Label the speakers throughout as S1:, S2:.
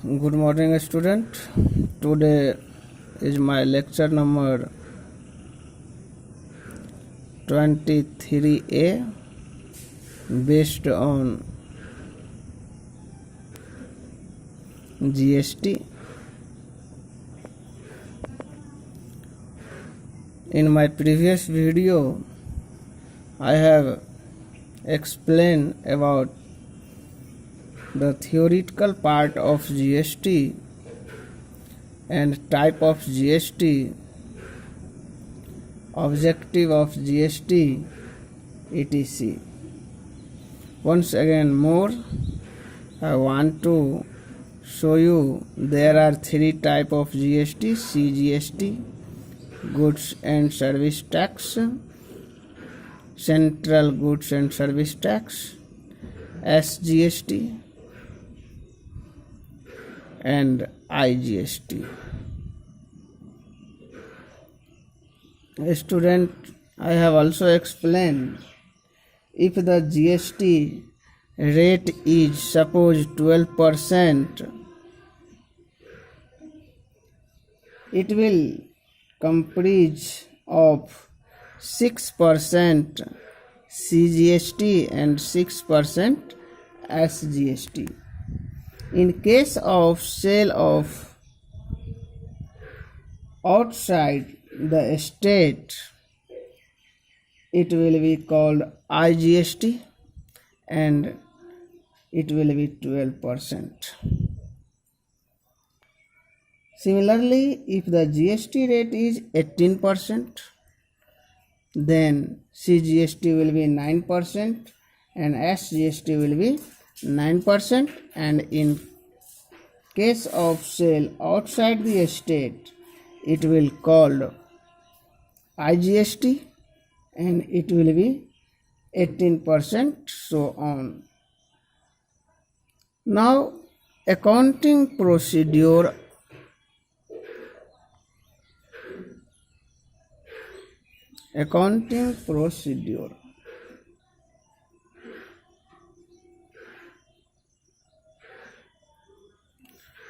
S1: Good morning, student. Today is my lecture number 23A based on GST. In my previous video, I have explained about the theoretical part of GST and type of GST, objective of GST, etc. Once again more, I want to show you there are three types of GST: CGST, goods and service tax, central goods and service tax, SGST, and IGST. Student, I have also explained if the GST rate is suppose 12%, it will comprise of 6% CGST and 6% SGST. In case of sale of outside the state, it will be called IGST and it will be 12%. Similarly, if the GST rate is 18%, then CGST will be 9% and SGST will be 9%, and in case of sale outside the state, it will called IGST and it will be 18%, so on. Now, accounting procedure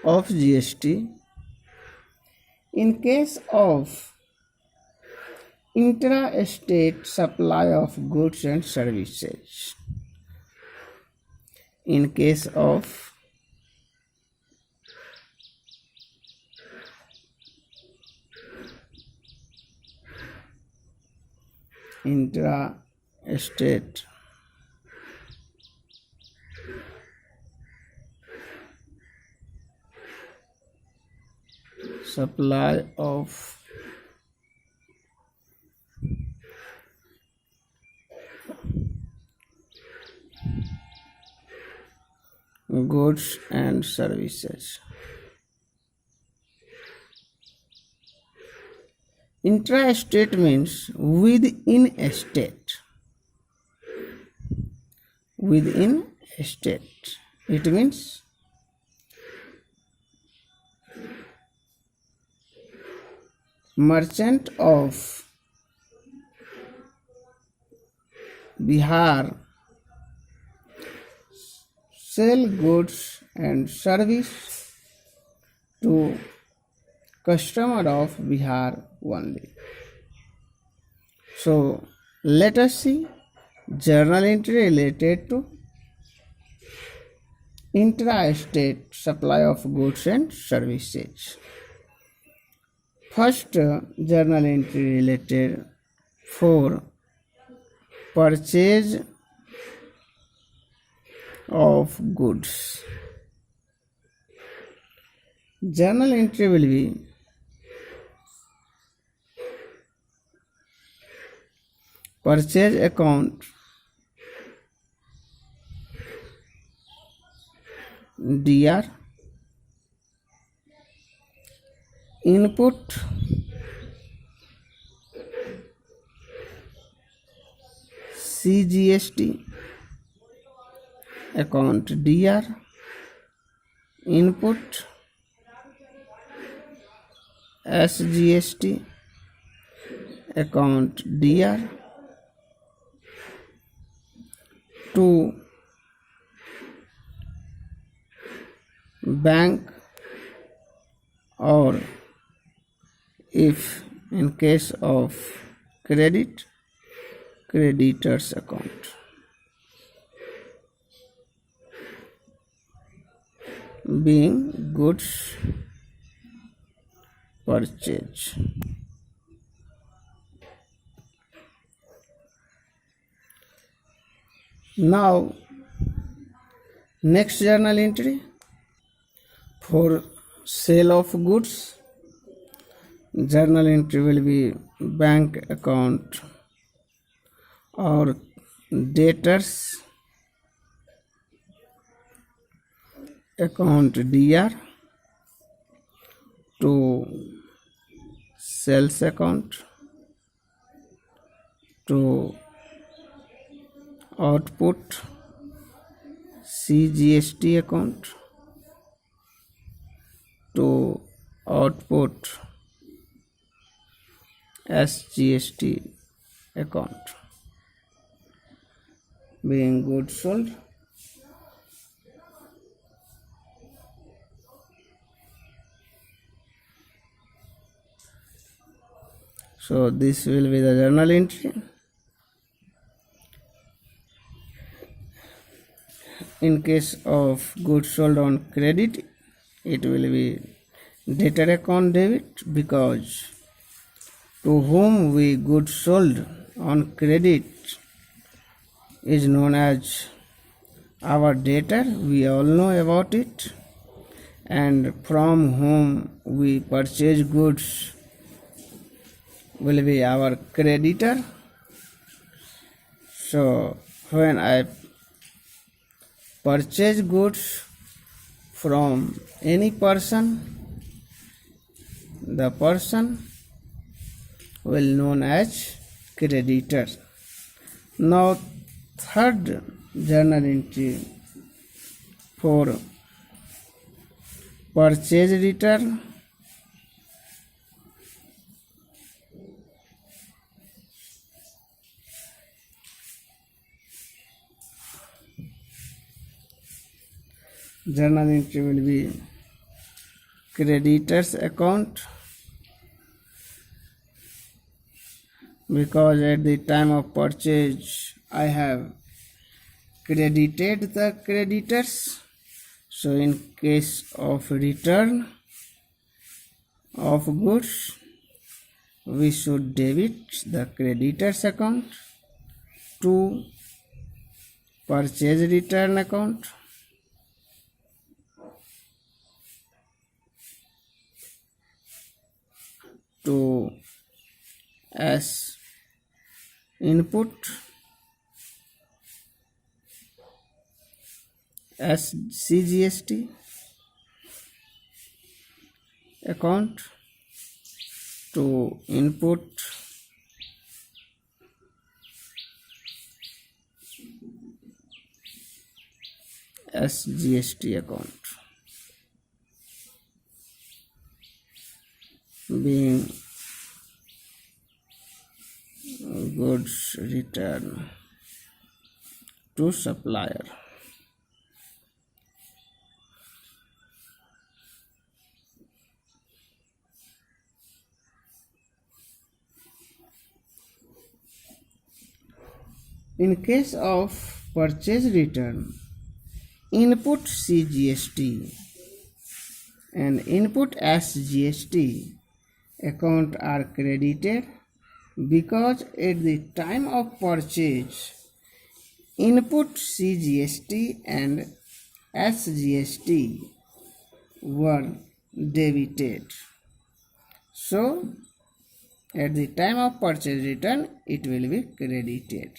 S1: of GST. In case of intra-state supply of goods and services, in case of intra-state supply of goods and services. Intra-state means within a state. Within a state. It means merchant of Bihar sell goods and service to customer of Bihar only. So let us see journal entry related to intra-state supply of goods and services. First journal entry related for purchase of goods. Journal entry will be purchase account, DR, input, CGST, account DR, input, SGST, account DR, to bank or if in case of credit, creditor's account. Being goods purchase. Now next journal entry for sale of goods. Journal entry will be bank account or debtors account DR to sales account to output CGST account to output SGST account. Being goods sold. So this will be the journal entry. In case of goods sold on credit, it will be debtor account debit, because to whom we goods sold on credit is known as our debtor. We all know about it. And from whom we purchase goods will be our creditor. So when I purchase goods from any person, the person will known as creditor. Now third journal entry for purchase return. Journal entry will be creditor's account, because at the time of purchase I have credited the creditors. So in case of return of goods, we should debit the creditor's account to purchase return account. To as input as CGST account to input as GST account. Being goods return to supplier. In case of purchase return, input CGST and input SGST account are credited, because at the time of purchase input CGST and SGST were debited. So at the time of purchase return it will be credited.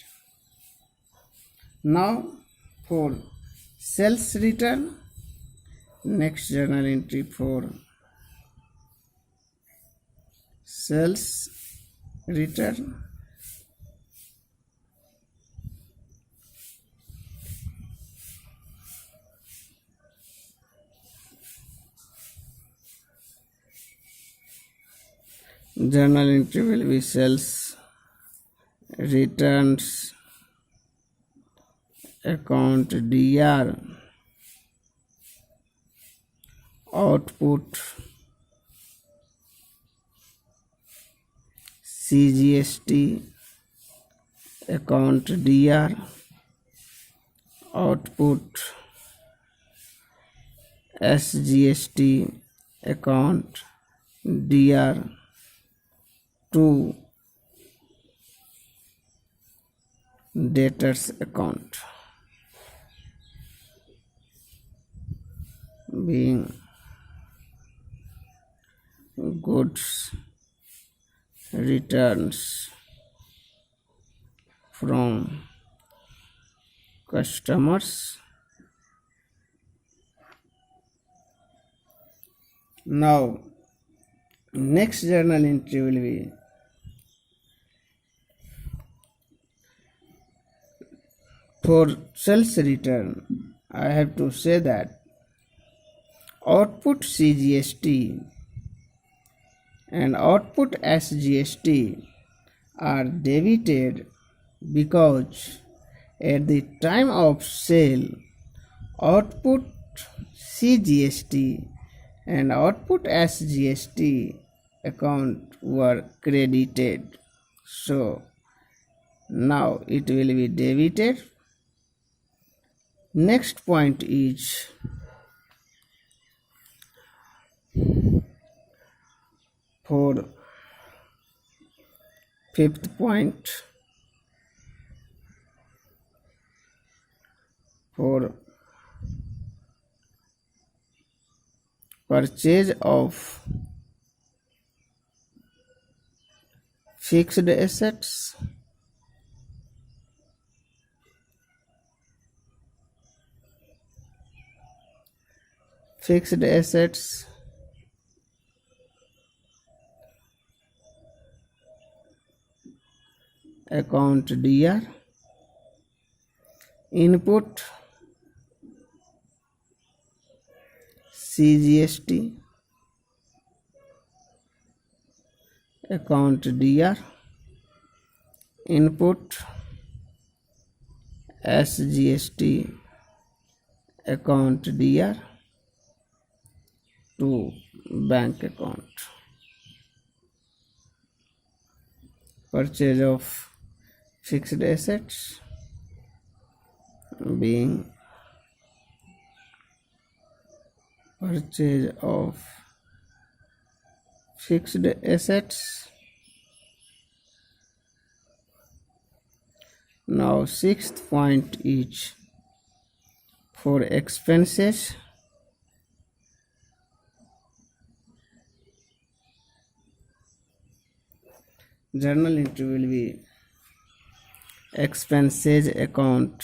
S1: Now for sales return, next journal entry for sales return. Journal entry will be sales returns account DR output CGST account DR, output SGST account DR to debtors account, being goods returns from customers. Now next journal entry will be for sales return. I have to say that output CGST and output SGST are debited because at the time of sale output CGST and output SGST account were credited. So now it will be debited. Next point is for fifth point, for purchase of fixed assets, account DR, input CGST account DR, input SGST account DR to bank account. Purchase of fixed assets, being purchase of fixed assets. Now sixth point is for expenses. Journal entry will be expenses account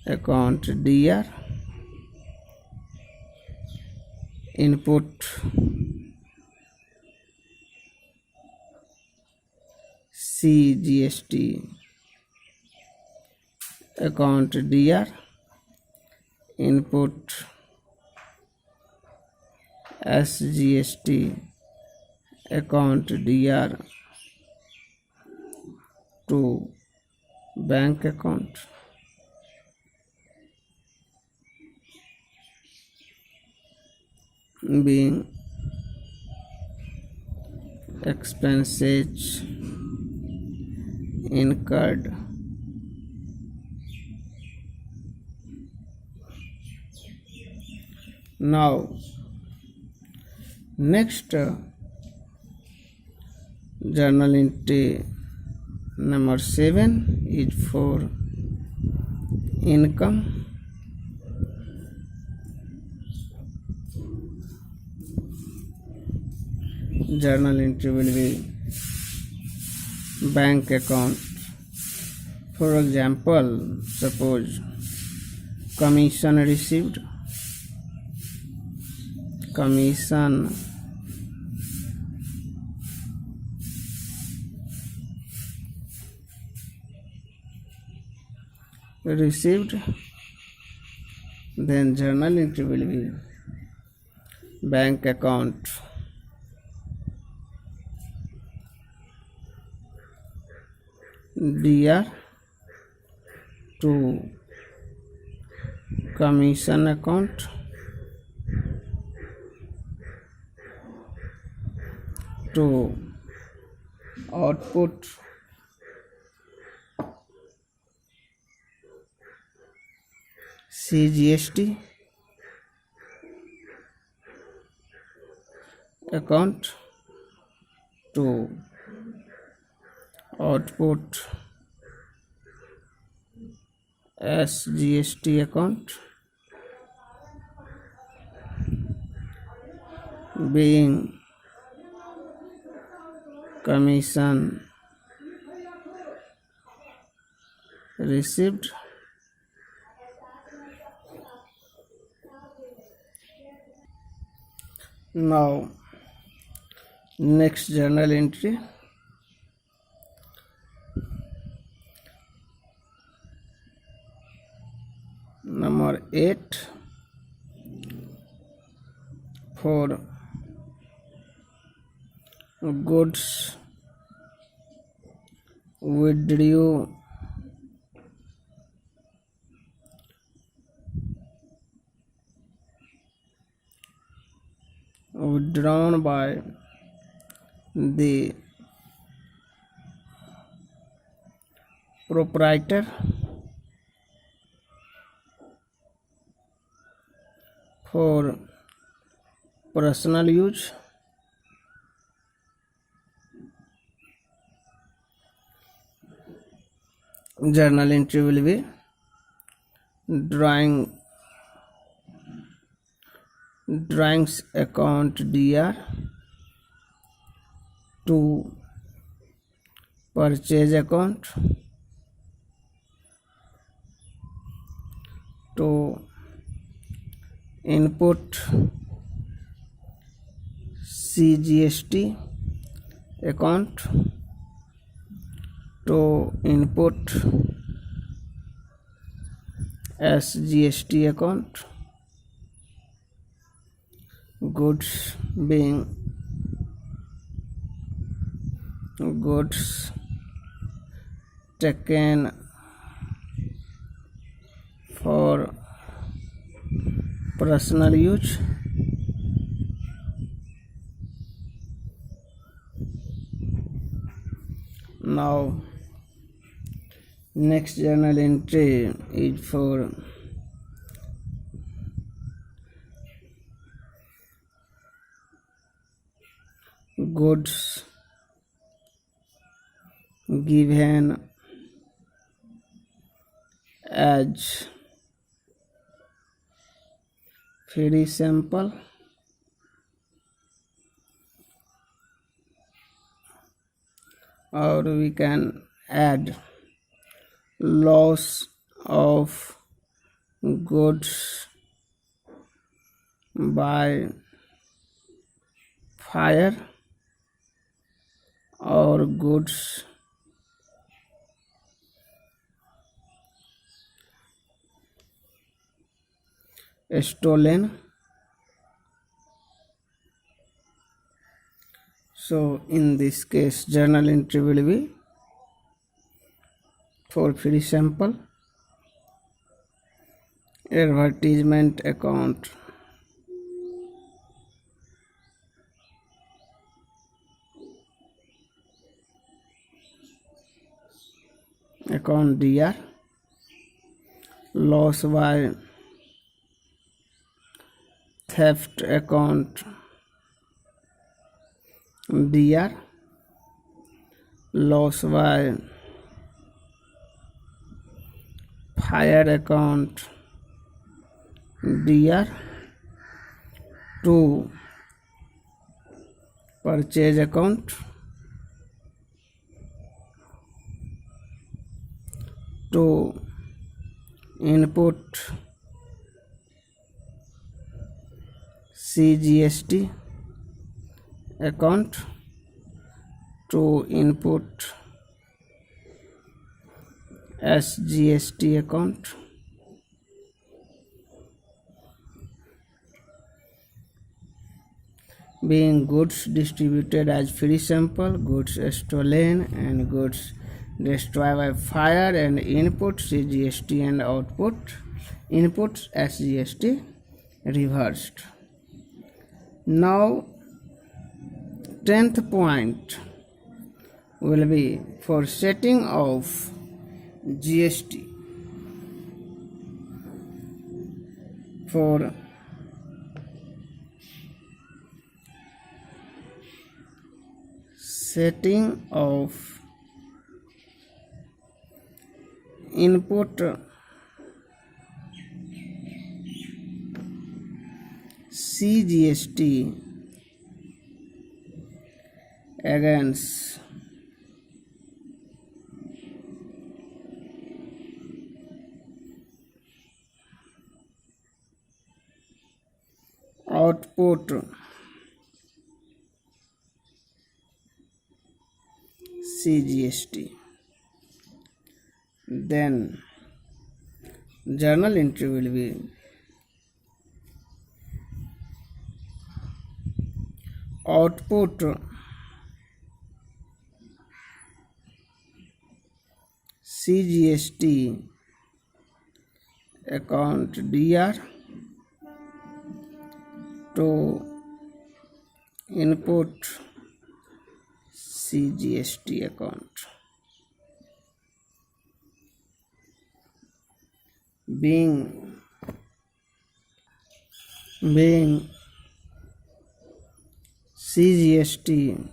S1: DR, input CGST account DR, input SGST account DR to bank account. Being expenses incurred. Now next journal entry number 7 is for income. Journal entry will be bank account. For example, suppose commission received, commission received, then journal entry will be bank account DR to commission account to output CGST account to output SGST account, being commission received. Now next journal entry, number 8, for goods withdrawn by the proprietor for personal use. Journal entry will be drawings account DR to purchase account to input CGST account to input SGST account. Goods being goods taken for personal use. Now next journal entry is for goods given as free sample or we can add loss of goods by fire or goods stolen. So in this case journal entry will be for free sample, advertisement account DR, loss by theft account DR, loss by fire account DR, to purchase account to input CGST account to input SGST account. Being goods distributed as free sample, goods stolen and goods destroyed by fire, and input CGST and output inputs SGST reversed. Now 10th point will be for setting of GST. For setting of input CGST against output CGST, then journal entry will be output CGST account DR to input CGST account, being CGST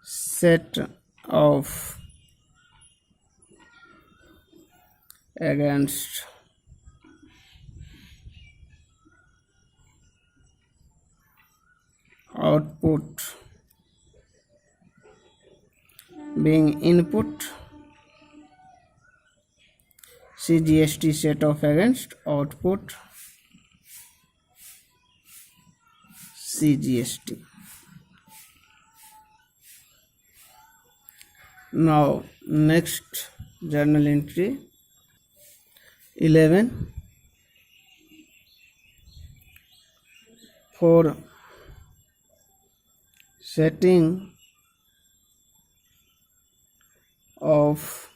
S1: set of against output being input CGST set of against output CGST. Now next journal entry 11 for setting of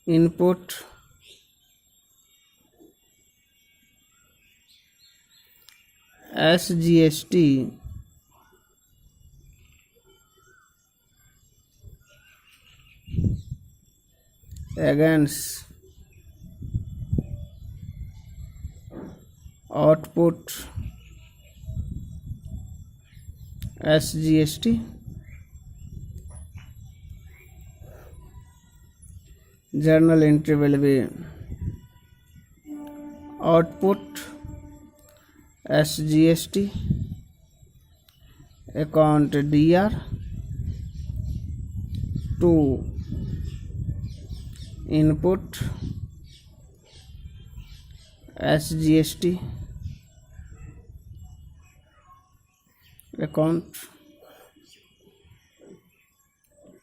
S1: input SGST against output SGST, journal entry will be output SGST account DR to input SGST account.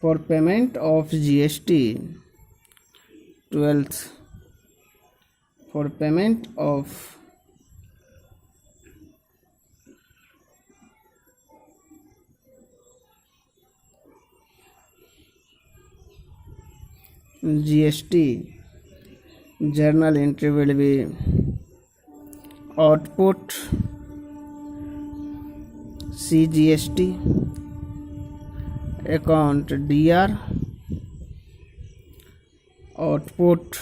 S1: For payment of GST 12th, for payment of GST, journal entry will be output CGST account DR output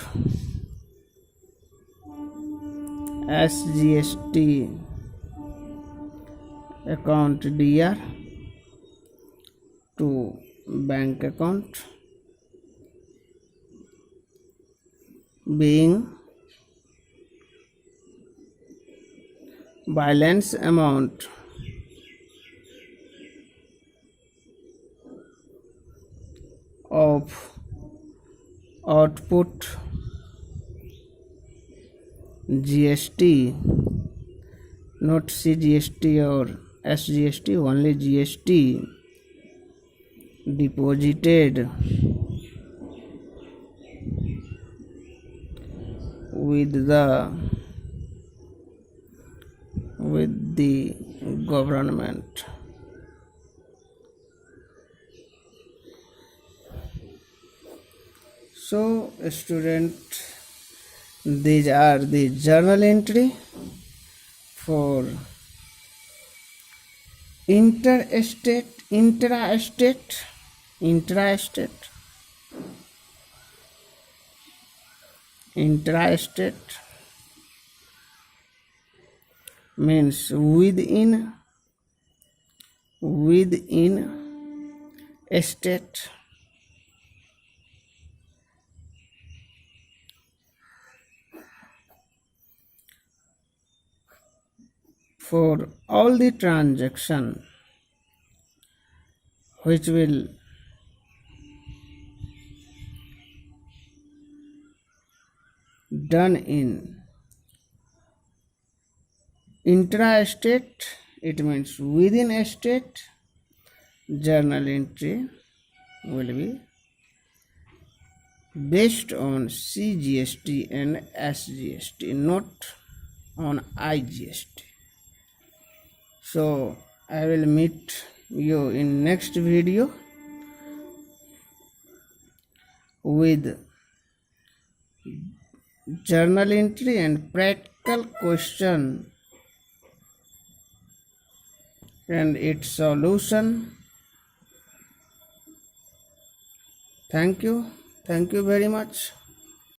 S1: SGST account DR to bank account, being balance amount of output GST, not CGST or SGST, only GST deposited with the government. So student, these are the journal entry for Interstate, intra-state, intra-state, intra-state means within a state. For all the transaction which will done in intra-state, it means within a state, journal entry will be based on CGST and SGST, not on IGST. So I will meet you in next video with journal entry and practical question and its solution. Thank you very much.